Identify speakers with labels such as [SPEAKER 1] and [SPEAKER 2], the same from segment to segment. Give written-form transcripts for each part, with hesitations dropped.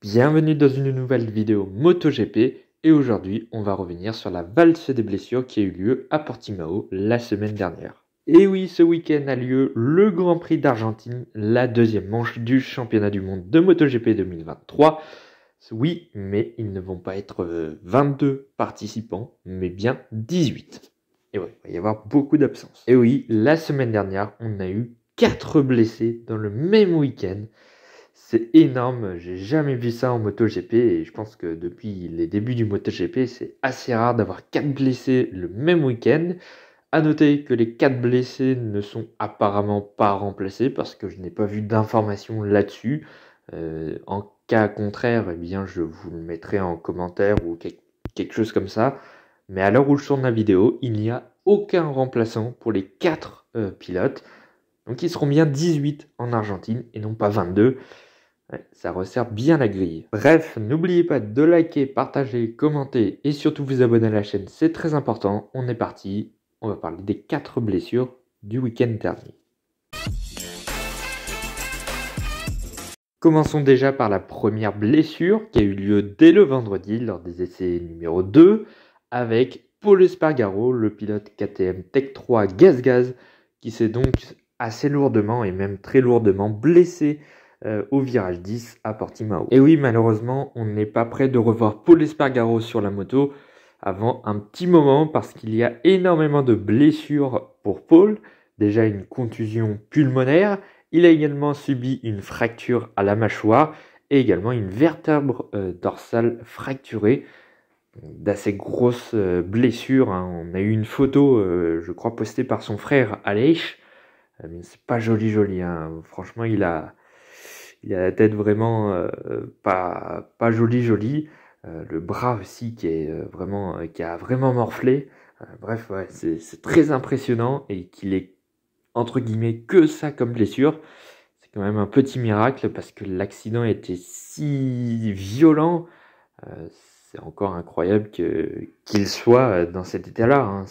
[SPEAKER 1] Bienvenue dans une nouvelle vidéo MotoGP et aujourd'hui on va revenir sur la valse des blessures qui a eu lieu à Portimao la semaine dernière. Et oui, ce week-end a lieu le Grand Prix d'Argentine, la deuxième manche du championnat du monde de MotoGP 2023. Oui, mais ils ne vont pas être 22 participants, mais bien 18. Et oui, il va y avoir beaucoup d'absences. Et oui, la semaine dernière, on a eu 4 blessés dans le même week-end. C'est énorme, j'ai jamais vu ça en MotoGP et je pense que depuis les débuts du MotoGP, c'est assez rare d'avoir 4 blessés le même week-end. A noter que les 4 blessés ne sont apparemment pas remplacés parce que je n'ai pas vu d'informations là-dessus. En cas contraire, eh bien, je vous le mettrai en commentaire ou quelque chose comme ça. Mais à l'heure où je tourne la vidéo, il n'y a aucun remplaçant pour les 4 pilotes. Donc ils seront bien 18 en Argentine et non pas 22. Ouais, ça resserre bien la grille. Bref, n'oubliez pas de liker, partager, commenter et surtout vous abonner à la chaîne, c'est très important. On est parti, on va parler des 4 blessures du week-end dernier. Commençons déjà par la première blessure qui a eu lieu dès le vendredi lors des essais numéro 2 avec Pol Espargaro, le pilote KTM Tech 3 Gaz, qui s'est donc assez lourdement et même très lourdement blessé au virage 10 à Portimao. Et oui, malheureusement, on n'est pas prêt de revoir Pol Espargaro sur la moto avant un petit moment parce qu'il y a énormément de blessures pour Paul. Déjà une contusion pulmonaire. Il a également subi une fracture à la mâchoire et également une vertèbre dorsale fracturée. D'assez grosses blessures. On a eu une photo, je crois, postée par son frère Aleix. Mais c'est pas joli. Franchement, il a la tête vraiment pas joli. Le bras aussi qui est qui a vraiment morflé. Bref, ouais, c'est très impressionnant et qu'il ait entre guillemets que ça comme blessure. C'est quand même un petit miracle parce que l'accident était si violent. C'est encore incroyable qu'il soit dans cet état-là. Hein.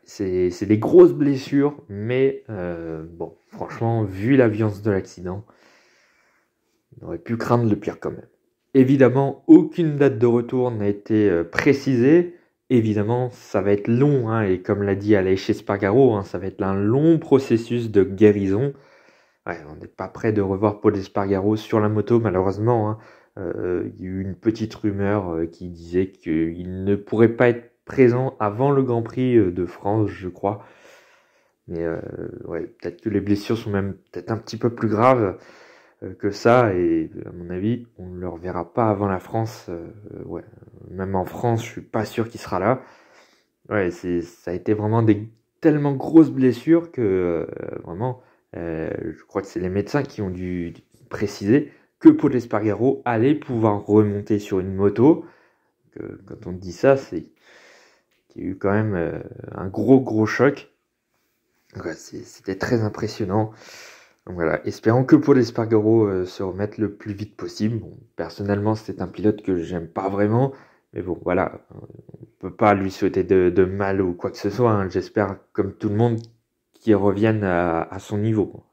[SPEAKER 1] C'est des grosses blessures, mais bon, franchement, vu la violence de l'accident, on aurait pu craindre le pire quand même. Évidemment, aucune date de retour n'a été précisée. Évidemment, ça va être long, hein, et comme l'a dit Aleix Espargaro, hein, ça va être un long processus de guérison. Ouais, on n'est pas prêt de revoir Pol Espargaro sur la moto, malheureusement. Hein. Il y a eu une petite rumeur qui disait qu'il ne pourrait pas être présent avant le Grand Prix de France, je crois. Mais ouais, peut-être que les blessures sont même peut-être un petit peu plus graves que ça, et à mon avis, on ne le reverra pas avant la France. Ouais, même en France, je suis pas sûr qu'il sera là. Ouais, ça a été vraiment des tellement grosses blessures que vraiment, je crois que c'est les médecins qui ont dû préciser que Pol Espargaro allait pouvoir remonter sur une moto. Quand on dit ça, c'est qu'il y a eu quand même un gros choc. Ouais, c'était très impressionnant. Donc voilà, espérons que Pol Espargaro se remette le plus vite possible. Bon, personnellement, c'est un pilote que j'aime pas vraiment, mais bon, voilà, on peut pas lui souhaiter de mal ou quoi que ce soit. Hein. J'espère, comme tout le monde, qu'il revienne à son niveau,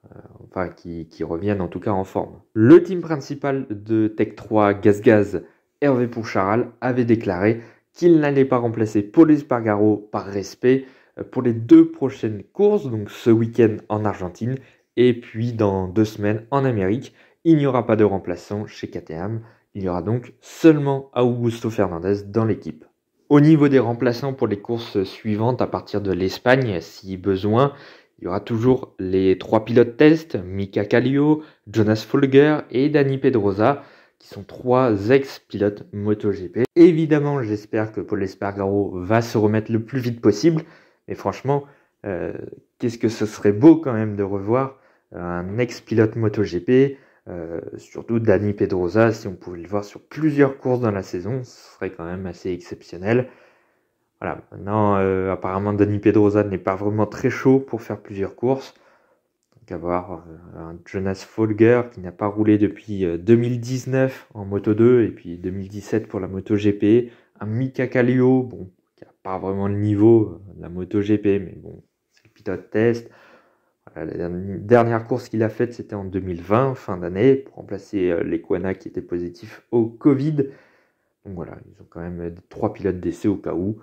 [SPEAKER 1] enfin, qu'il revienne en tout cas en forme. Le team principal de Tech 3 Gaz, Hervé Poucharal, avait déclaré qu'il n'allait pas remplacer Pol Espargaro par respect pour les 2 prochaines courses, donc ce week-end en Argentine et puis dans 2 semaines en Amérique. Il n'y aura pas de remplaçant chez KTM, il y aura donc seulement Augusto Fernandez dans l'équipe. Au niveau des remplaçants pour les courses suivantes à partir de l'Espagne, si besoin, il y aura toujours les 3 pilotes test, Mika Kallio, Jonas Folger et Dani Pedrosa, qui sont 3 ex-pilotes MotoGP. Évidemment, j'espère que Pol Espargaro va se remettre le plus vite possible, mais franchement, qu'est-ce que ce serait beau quand même de revoir un ex-pilote MotoGP, surtout Dani Pedrosa, si on pouvait le voir sur plusieurs courses dans la saison, ce serait quand même assez exceptionnel. Voilà, maintenant, apparemment, Dani Pedrosa n'est pas vraiment très chaud pour faire plusieurs courses. Donc, avoir un Jonas Folger qui n'a pas roulé depuis 2019 en Moto 2 et puis 2017 pour la MotoGP. Un Mika Kallio, bon, qui n'a pas vraiment le niveau de la MotoGP, mais bon, c'est le pilote test. Voilà, la dernière course qu'il a faite, c'était en 2020, fin d'année, pour remplacer Lecuona qui était positif au Covid. Donc voilà, ils ont quand même 3 pilotes d'essai au cas où.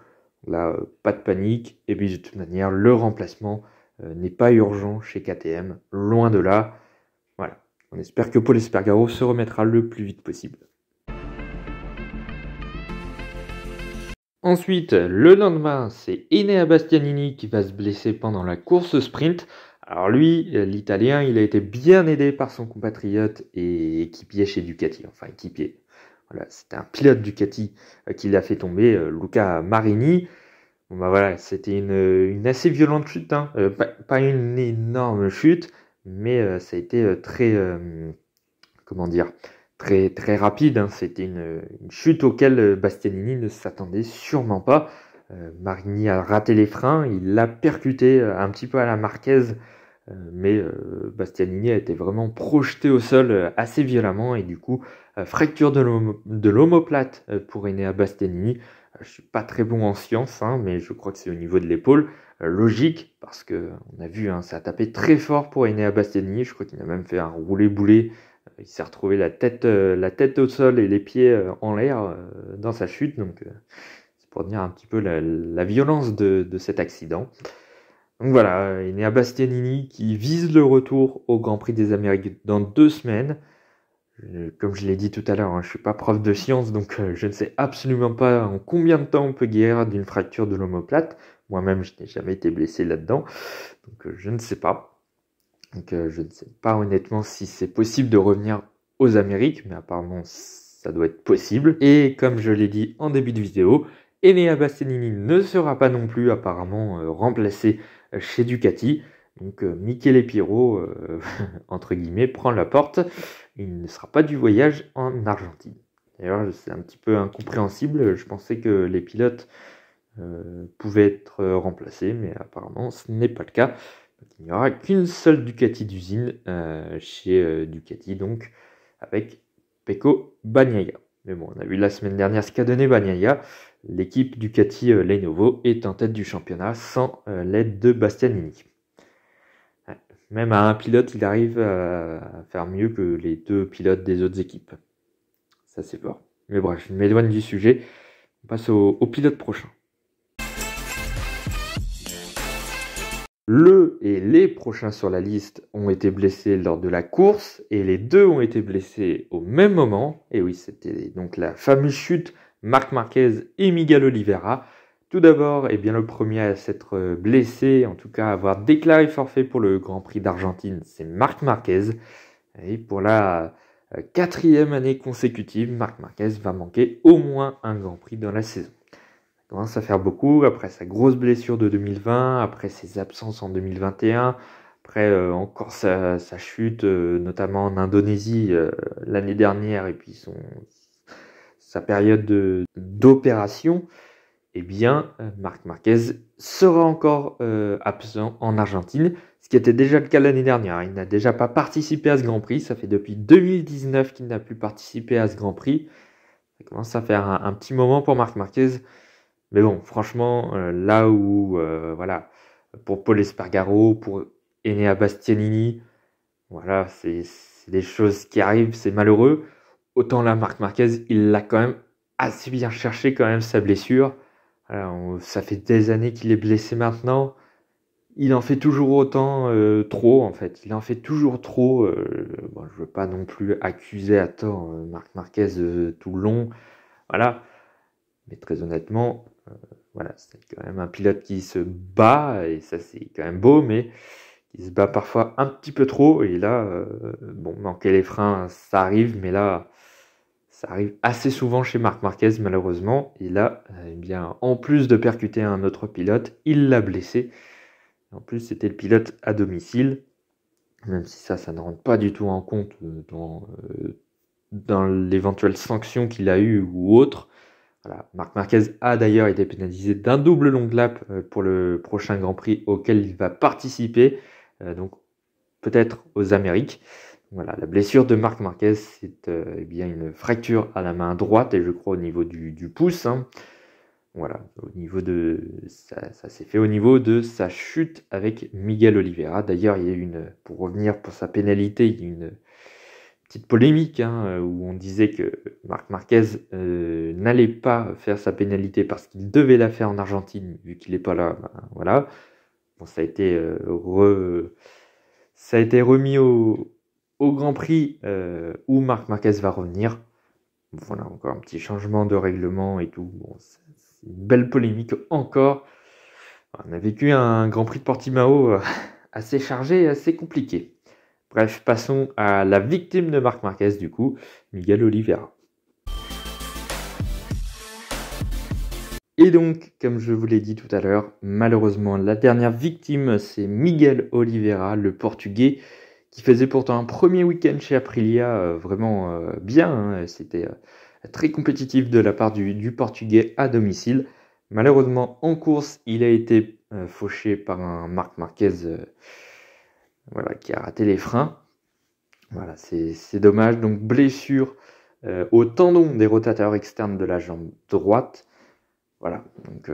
[SPEAKER 1] Là, pas de panique. Et puis de toute manière, le remplacement n'est pas urgent chez KTM, loin de là. Voilà, on espère que Pol Espargaro se remettra le plus vite possible. Ensuite, le lendemain, c'est Enea Bastianini qui va se blesser pendant la course sprint. Alors lui, l'Italien, il a été bien aidé par son compatriote et équipier chez Ducati. Enfin, équipier. Voilà, c'était un pilote Ducati qui l'a fait tomber, Luca Marini. Bon, bah voilà, c'était une assez violente chute, hein. Pas une énorme chute, mais ça a été comment dire, très, très rapide, hein. C'était une chute auquel Bastianini ne s'attendait sûrement pas. Marini a raté les freins, il l'a percuté un petit peu à la Marquez, mais Bastianini a été vraiment projeté au sol assez violemment et du coup, fracture de l'omoplate pour Enea Bastianini. Je suis pas très bon en sciences, hein, mais je crois que c'est au niveau de l'épaule. Logique, parce que on a vu, hein, ça a tapé très fort pour Enea Bastianini. Je crois qu'il a même fait un roulé-boulé. Il s'est retrouvé la tête au sol et les pieds en l'air dans sa chute. Donc, c'est pour dire un petit peu la violence de cet accident. Donc voilà, Enea Bastianini qui vise le retour au Grand Prix des Amériques dans 2 semaines. Comme je l'ai dit tout à l'heure, hein, je ne suis pas prof de sciences, donc je ne sais absolument pas en combien de temps on peut guérir d'une fracture de l'omoplate. Moi-même, je n'ai jamais été blessé là-dedans, donc je ne sais pas. Donc je ne sais pas honnêtement si c'est possible de revenir aux Amériques, mais apparemment ça doit être possible. Et comme je l'ai dit en début de vidéo, Enea Bastianini ne sera pas non plus apparemment remplacé chez Ducati. Donc Michele Pirro, entre guillemets, prend la porte. Il ne sera pas du voyage en Argentine. D'ailleurs, c'est un petit peu incompréhensible. Je pensais que les pilotes pouvaient être remplacés, mais apparemment ce n'est pas le cas. Donc, il n'y aura qu'une seule Ducati d'usine chez Ducati, donc avec Pecco Bagnaia. Mais bon, on a vu la semaine dernière ce qu'a donné Bagnaia. L'équipe Ducati Lenovo est en tête du championnat sans l'aide de Bastianini. Même à un pilote, il arrive à faire mieux que les 2 pilotes des autres équipes. Ça, c'est fort. Mais bref, je m'éloigne du sujet. On passe au pilote prochain. Le et les prochains sur la liste ont été blessés lors de la course et les 2 ont été blessés au même moment. Et oui, c'était donc la fameuse chute Marc Marquez et Miguel Oliveira. Tout d'abord, eh bien, le premier à s'être blessé, en tout cas à avoir déclaré forfait pour le Grand Prix d'Argentine, c'est Marc Marquez. Et pour la 4e année consécutive, Marc Marquez va manquer au moins un Grand Prix dans la saison. Ça commence à faire beaucoup, après sa grosse blessure de 2020, après ses absences en 2021, après encore sa chute, notamment en Indonésie l'année dernière, et puis sa période d'opération. Eh bien, Marc Marquez sera encore absent en Argentine, ce qui était déjà le cas l'année dernière. Il n'a déjà pas participé à ce Grand Prix. Ça fait depuis 2019 qu'il n'a plus participé à ce Grand Prix. Ça commence à faire un petit moment pour Marc Marquez. Mais bon, franchement, là où, voilà, pour Pol Espargaro, pour Enea Bastianini, voilà, c'est des choses qui arrivent, c'est malheureux. Autant là, Marc Marquez, il l'a quand même assez bien cherché quand même sa blessure. Alors, ça fait des années qu'il est blessé maintenant. Il en fait toujours autant, trop en fait. Il en fait toujours trop. Bon, je veux pas non plus accuser à tort Marc Marquez tout le long. Voilà. Mais très honnêtement, voilà, c'est quand même un pilote qui se bat, et ça c'est quand même beau, mais qui se bat parfois un petit peu trop. Et là, bon, manquer les freins, ça arrive, mais là, ça arrive assez souvent chez Marc Marquez, malheureusement. Et là, eh bien, en plus de percuter un autre pilote, il l'a blessé. En plus, c'était le pilote à domicile, même si ça ne rentre pas du tout en compte dans l'éventuelle sanction qu'il a eue ou autre. Voilà. Marc Marquez a d'ailleurs été pénalisé d'un double long lap pour le prochain Grand Prix auquel il va participer, donc peut-être aux Amériques. Voilà, la blessure de Marc Marquez, c'est eh bien une fracture à la main droite et je crois au niveau du pouce. Hein. Voilà, ça s'est fait au niveau de sa chute avec Miguel Oliveira. D'ailleurs, il y a eu pour revenir pour sa pénalité, il y a eu une petite polémique où on disait que Marc Marquez n'allait pas faire sa pénalité parce qu'il devait la faire en Argentine, vu qu'il n'est pas là. Ben, voilà. Bon, ça a été remis au Grand Prix où Marc Marquez va revenir. Voilà, encore un petit changement de règlement et tout. Bon, c'est une belle polémique encore. On a vécu un Grand Prix de Portimao assez chargé et assez compliqué. Bref, passons à la victime de Marc Marquez, du coup, Miguel Oliveira. Et donc, comme je vous l'ai dit tout à l'heure, malheureusement, la dernière victime, c'est Miguel Oliveira, le Portugais, qui faisait pourtant un premier week-end chez Aprilia vraiment bien. Hein. C'était très compétitif de la part du Portugais à domicile. Malheureusement, en course, il a été fauché par un Marc Marquez voilà, qui a raté les freins. Voilà, c'est dommage. Donc, blessure au tendon des rotateurs externes de la jambe droite. Voilà, donc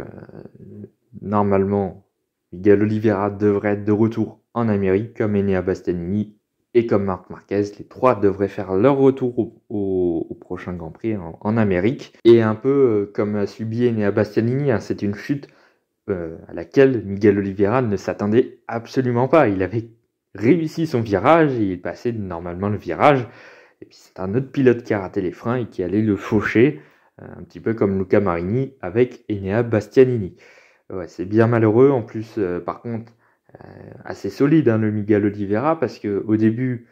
[SPEAKER 1] normalement, Miguel Oliveira devrait être de retour en Amérique, comme Enea Bastianini et comme Marc Marquez. Les trois devraient faire leur retour au prochain Grand Prix en Amérique. Et un peu comme a subi Enea Bastianini, hein, c'est une chute à laquelle Miguel Oliveira ne s'attendait absolument pas. Il avait réussi son virage, il passait normalement le virage, et puis c'est un autre pilote qui a raté les freins et qui allait le faucher, un petit peu comme Luca Marini avec Enea Bastianini. Ouais, c'est bien malheureux, en plus par contre assez solide hein, le Miguel Oliveira, parce que au début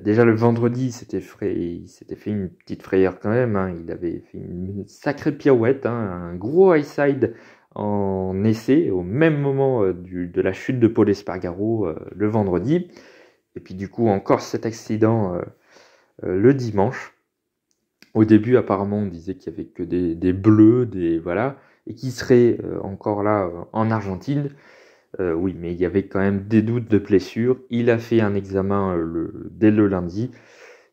[SPEAKER 1] déjà le vendredi il s'était fait une petite frayeur quand même, hein. Il avait fait une sacrée pirouette, hein, un gros high side en essai au même moment de la chute de Paul Espargaro le vendredi, et puis du coup encore cet accident le dimanche. Au début apparemment on disait qu'il y avait que des bleus, voilà, et qu'il serait encore là en Argentine. Oui, mais il y avait quand même des doutes de blessure. Il a fait un examen dès le lundi,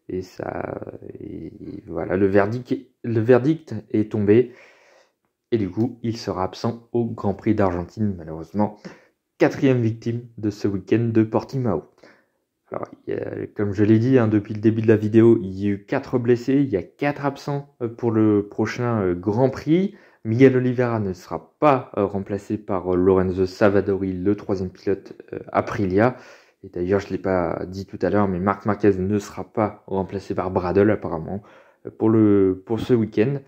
[SPEAKER 1] et voilà, le verdict est tombé. Et du coup, il sera absent au Grand Prix d'Argentine, malheureusement. 4e victime de ce week-end de Portimao. Alors, comme je l'ai dit hein, depuis le début de la vidéo, il y a eu 4 blessés, il y a 4 absents pour le prochain Grand Prix. Miguel Oliveira ne sera pas remplacé par Lorenzo Savadori, le 3e pilote Aprilia. Et d'ailleurs, je ne l'ai pas dit tout à l'heure, mais Marc Marquez ne sera pas remplacé par Bradle apparemment pour ce week-end.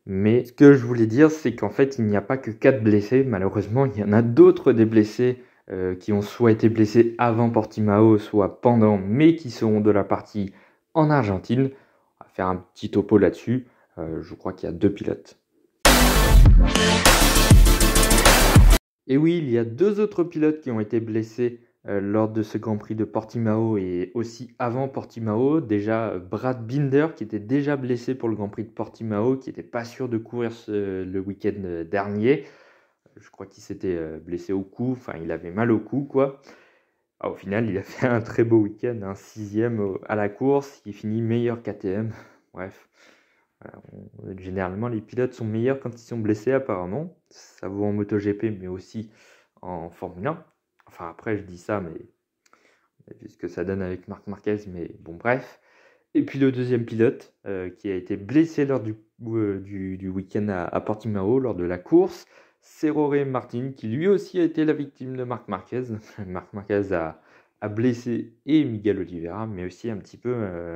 [SPEAKER 1] Mais ce que je voulais dire, c'est qu'en fait, il n'y a pas que 4 blessés. Malheureusement, il y en a d'autres des blessés qui ont soit été blessés avant Portimao, soit pendant, mais qui seront de la partie en Argentine. On va faire un petit topo là-dessus. Je crois qu'il y a 2 pilotes. Et oui, il y a 2 autres pilotes qui ont été blessés lors de ce Grand Prix de Portimao et aussi avant Portimao. Déjà Brad Binder qui était déjà blessé pour le Grand Prix de Portimao, qui n'était pas sûr de courir le week-end dernier. Je crois qu'il s'était blessé au cou, enfin il avait mal au cou quoi. Au final il a fait un très beau week-end, un 6e à la course, il finit meilleur KTM. Bref, voilà, généralement les pilotes sont meilleurs quand ils sont blessés apparemment. Ça vaut en MotoGP mais aussi en Formule 1. Enfin après je dis ça mais on a vu ce que ça donne avec Marc Marquez, mais bon bref. Et puis le 2e pilote qui a été blessé lors du week-end à Portimao lors de la course, c'est Jorge Martin qui lui aussi a été la victime de Marc Marquez. Marc Marquez a blessé et Miguel Oliveira, mais aussi un petit peu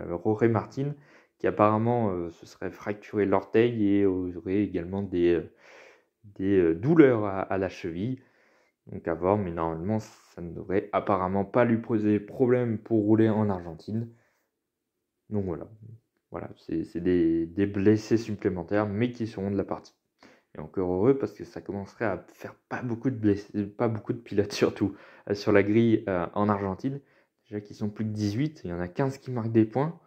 [SPEAKER 1] Jorge Martin qui apparemment se serait fracturé l'orteil et aurait également des douleurs à la cheville. Donc à voir, mais normalement ça ne devrait apparemment pas lui poser problème pour rouler en Argentine. Donc voilà, c'est des blessés supplémentaires, mais qui seront de la partie. Et encore heureux parce que ça commencerait à faire pas beaucoup de blessés, pas beaucoup de pilotes surtout sur la grille en Argentine. Déjà qu'ils sont plus que 18, il y en a 15 qui marquent des points.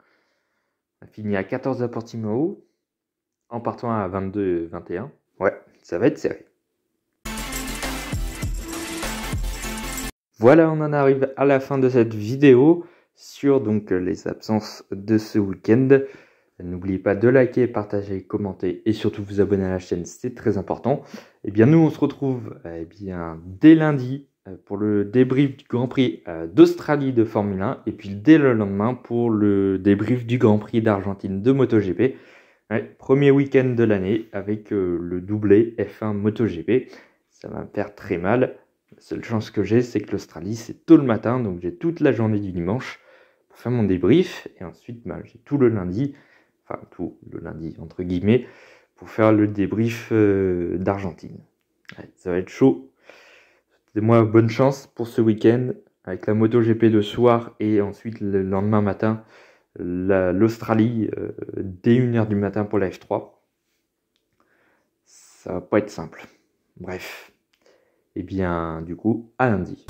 [SPEAKER 1] On a fini à 14 à Portimao, en partant à 22-21. Ouais, ça va être serré. Voilà, on en arrive à la fin de cette vidéo sur donc les absences de ce week-end. N'oubliez pas de liker, partager, commenter et surtout vous abonner à la chaîne, c'est très important. Et bien nous on se retrouve dès lundi pour le débrief du Grand Prix d'Australie de Formule 1 et puis dès le lendemain pour le débrief du Grand Prix d'Argentine de MotoGP. Ouais, premier week-end de l'année avec le doublé F1 MotoGP. Ça va me faire très mal. La seule chance que j'ai, c'est que l'Australie, c'est tôt le matin, donc j'ai toute la journée du dimanche pour faire mon débrief. Et ensuite, j'ai tout le lundi, enfin tout le lundi entre guillemets, pour faire le débrief d'Argentine. Ouais, ça va être chaud. Moi, bonne chance pour ce week-end avec la MotoGP de soir et ensuite le lendemain matin l'Australie dès 1h du matin pour la F3. Ça va pas être simple. Bref. Et bien, du coup, à lundi.